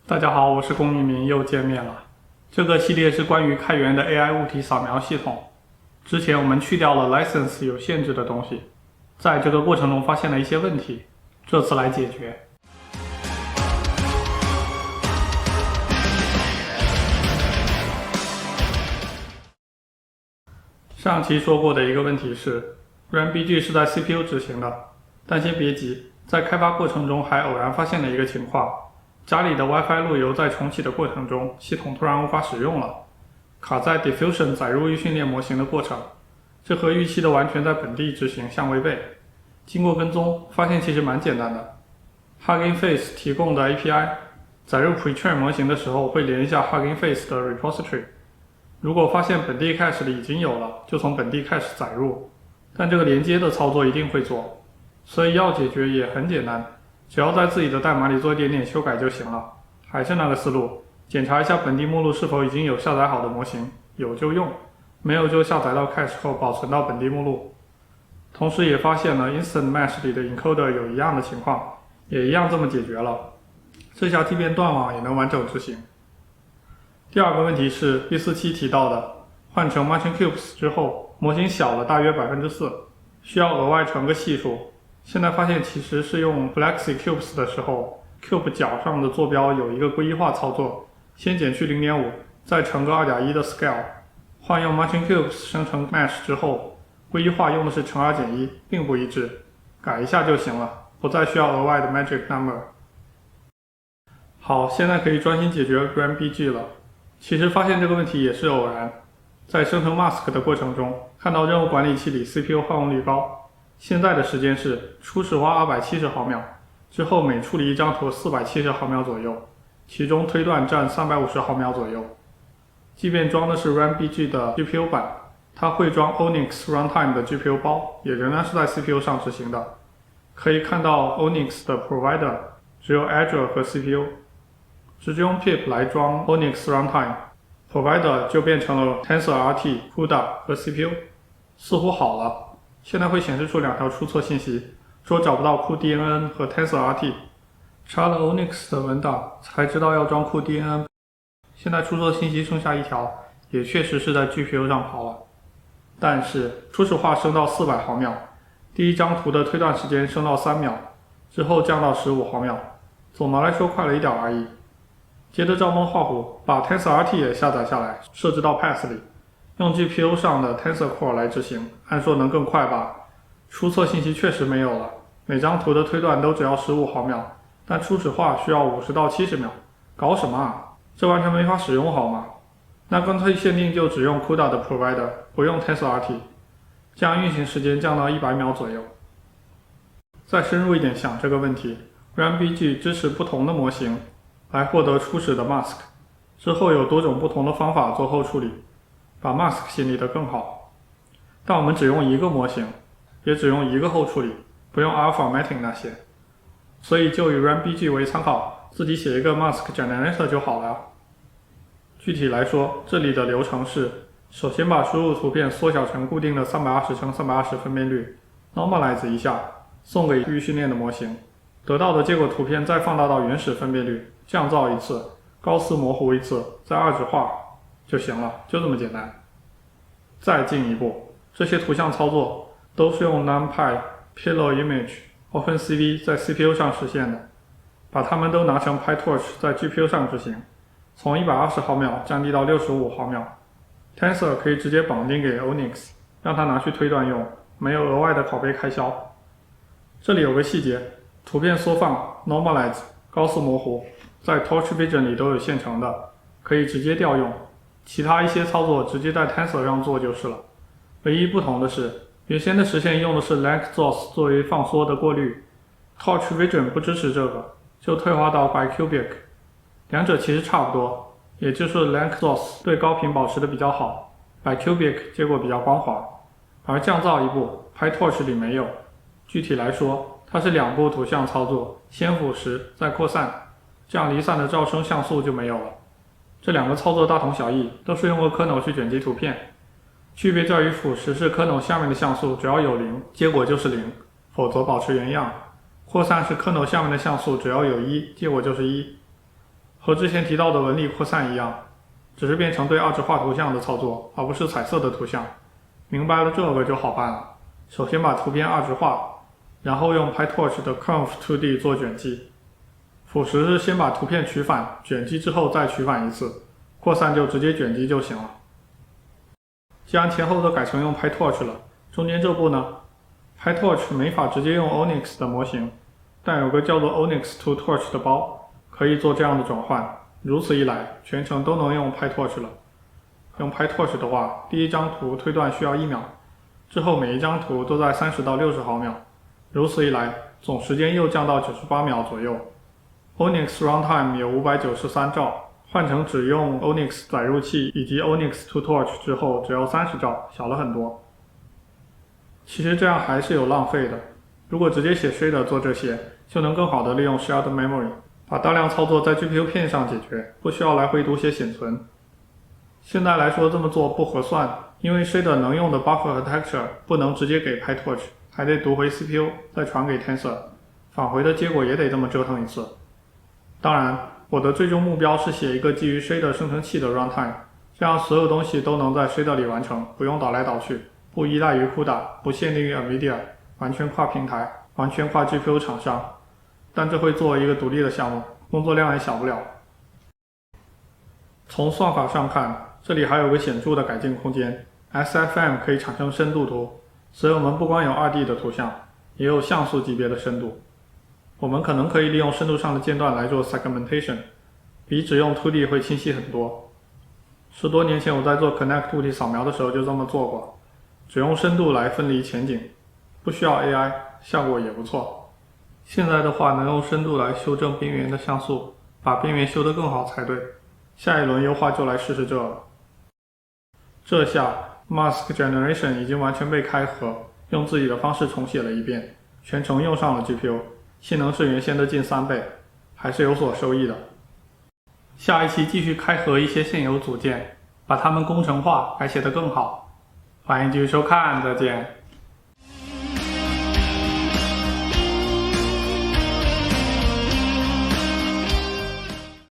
大家好，我是龚一鸣，又见面了。这个系列是关于开源的 AI 物体扫描系统。之前我们去掉了 license 有限制的东西，在这个过程中发现了一些问题，这次来解决。上期说过的一个问题是 RunBG 是在 CPU 执行的，但先别急，在开发过程中还偶然发现了一个情况。家里的 WiFi 路由在重启的过程中，系统突然无法使用了，卡在 Diffusion 载入预训练模型的过程，这和预期的完全在本地执行相违背。经过跟踪，发现其实蛮简单的。Hugging Face 提供的 API 载入 Pretrain 模型的时候会连一下 Hugging Face 的 repository， 如果发现本地 cache 里已经有了，就从本地 cache 载入，但这个连接的操作一定会做，所以要解决也很简单。只要在自己的代码里做一点点修改就行了，还是那个思路，检查一下本地目录是否已经有下载好的模型，有就用，没有就下载到 cache 后保存到本地目录。同时也发现了 Instant Mesh 里的 encoder 有一样的情况，也一样这么解决了，这下即便断网也能完整执行。第二个问题是147提到的，换成 Marching Cubes 之后，模型小了大约 4%， 需要额外乘个系数。现在发现其实是用 Flexi Cubes 的时候 ，Cube 角上的坐标有一个归一化操作，先减去 0.5， 再乘个 2.1 的 Scale。换用 Marching Cubes 生成 Mesh 之后，归一化用的是乘 2减1， 并不一致，改一下就行了，不再需要额外的 Magic Number。好，现在可以专心解决 RunBG 了。其实发现这个问题也是偶然，在生成 Mask 的过程中，看到任务管理器里 CPU 耗用率高。现在的时间是初始化270毫秒，之后每处理一张图470毫秒左右，其中推断占350毫秒左右。即便装的是 RunBG 的 GPU 版，它会装 Onyx Runtime 的 GPU 包，也仍然是在 CPU 上执行的。可以看到 Onyx 的 Provider 只有 Azure 和 CPU， 直接用 pip 来装 Onyx Runtime， Provider 就变成了 TensorRT、CUDA 和 CPU， 似乎好了。现在会显示出两条出错信息，说找不到 cuDNN 和 TensorRT， 查了 Onyx 的文档才知道要装 cuDNN。现在出错信息剩下一条，也确实是在 GPU 上跑了，但是初始化升到400毫秒，第一张图的推断时间升到3秒，之后降到15毫秒，总的来说快了一点而已。接着照猫画虎，把 TensorRT 也下载下来，设置到 Path 里。用 GPU 上的 Tensor Core 来执行，按说能更快吧？出错信息确实没有了，每张图的推断都只要15毫秒，但初始化需要50到70秒，搞什么啊？这完全没法使用好吗？那干脆限定就只用 CUDA 的 Provider， 不用 TensorRT， 这样运行时间降到100秒左右。再深入一点想这个问题 ，RunBG 支持不同的模型来获得初始的 Mask， 之后有多种不同的方法做后处理。把 Mask 清理得更好，但我们只用一个模型，也只用一个后处理，不用 Alpha Matting 那些，所以就以 RunBG 为参考，自己写一个 Mask Generator 就好了。具体来说，这里的流程是：首先把输入图片缩小成固定的320×320分辨率 ，normalize 一下，送给预训练的模型，得到的结果图片再放大到原始分辨率，降噪一次，高斯模糊一次，再二指化。就行了，就这么简单。再进一步，这些图像操作都是用 NumPy、Pillow Image、OpenCV 在 CPU 上实现的，把它们都拿成 PyTorch 在 GPU 上执行，从120毫秒降低到65毫秒。Tensor 可以直接绑定给 Onyx， 让它拿去推断用，没有额外的拷贝开销。这里有个细节，图片缩放、Normalize、高斯模糊，在 Torch Vision 里都有现成的，可以直接调用。其他一些操作直接在 Tensor 上做就是了。唯一不同的是，原先的实现用的是 LangXos 作为放缩的过滤 ，Torch Vision 不支持这个，就退化到 bicubic。两者其实差不多，也就是 LangXos 对高频保持的比较好 ，bicubic 结果比较光滑。而降噪一步 ，PyTorch 里没有。具体来说，它是2步图像操作，先腐蚀再扩散，这样离散的噪声像素就没有了。这2个操作大同小异，都是用个 kernel 去卷辑图片，区别在于腐蚀是 kernel 下面的像素只要有0，结果就是0，否则保持原样；扩散是 kernel 下面的像素只要有1，结果就是1。和之前提到的纹理扩散一样，只是变成对二质化图像的操作，而不是彩色的图像。明白了这个就好办了。首先把图片二质化，然后用 PyTorch 的 Conv2D 做卷积。辅食是先把图片取反，卷积之后再取反一次，扩散就直接卷积就行了。既然前后都改成用 PyTorch 了，中间这步呢 ？PyTorch 没法直接用 Onyx 的模型，但有个叫做 Onyx to Torch 的包，可以做这样的转换。如此一来，全程都能用 PyTorch 了。用 PyTorch 的话，第一张图推断需要1秒，之后每一张图都在30到60毫秒。如此一来，总时间又降到98秒左右。Onyx Runtime 有593兆，换成只用 Onyx 载入器以及 Onyx to Torch 之后，只要30兆，小了很多。其实这样还是有浪费的。如果直接写 shader 做这些，就能更好的利用 shared memory， 把大量操作在 GPU 片上解决，不需要来回读写显存。现在来说这么做不合算，因为 shader 能用的 buffer 和 texture 不能直接给 PyTorch， 还得读回 CPU， 再传给 Tensor， 返回的结果也得这么折腾一次。当然，我的最终目标是写一个基于 shader 生成器的 runtime， 这样所有东西都能在 shader 里完成，不用倒来倒去，不依赖于 CUDA， 不限定于 NVIDIA， 完全跨平台，完全跨 GPU 厂商。但这会作为一个独立的项目，工作量也小不了。从算法上看，这里还有个显著的改进空间。SFM 可以产生深度图，所以我们不光有 2D 的图像，也有像素级别的深度。我们可能可以利用深度上的间断来做 segmentation， 比只用 2D 会清晰很多。10多年前我在做 Connect 物体扫描的时候就这么做过，只用深度来分离前景，不需要 AI， 效果也不错。现在的话能用深度来修正边缘的像素，把边缘修得更好才对。下一轮优化就来试试这了。这下 Mask Generation 已经完全被开合，用自己的方式重写了一遍，全程用上了 GPU， 性能是原先的近3倍，还是有所收益的。下一期继续开合一些现有组件，把它们工程化，改写得更好。欢迎继续收看，再见。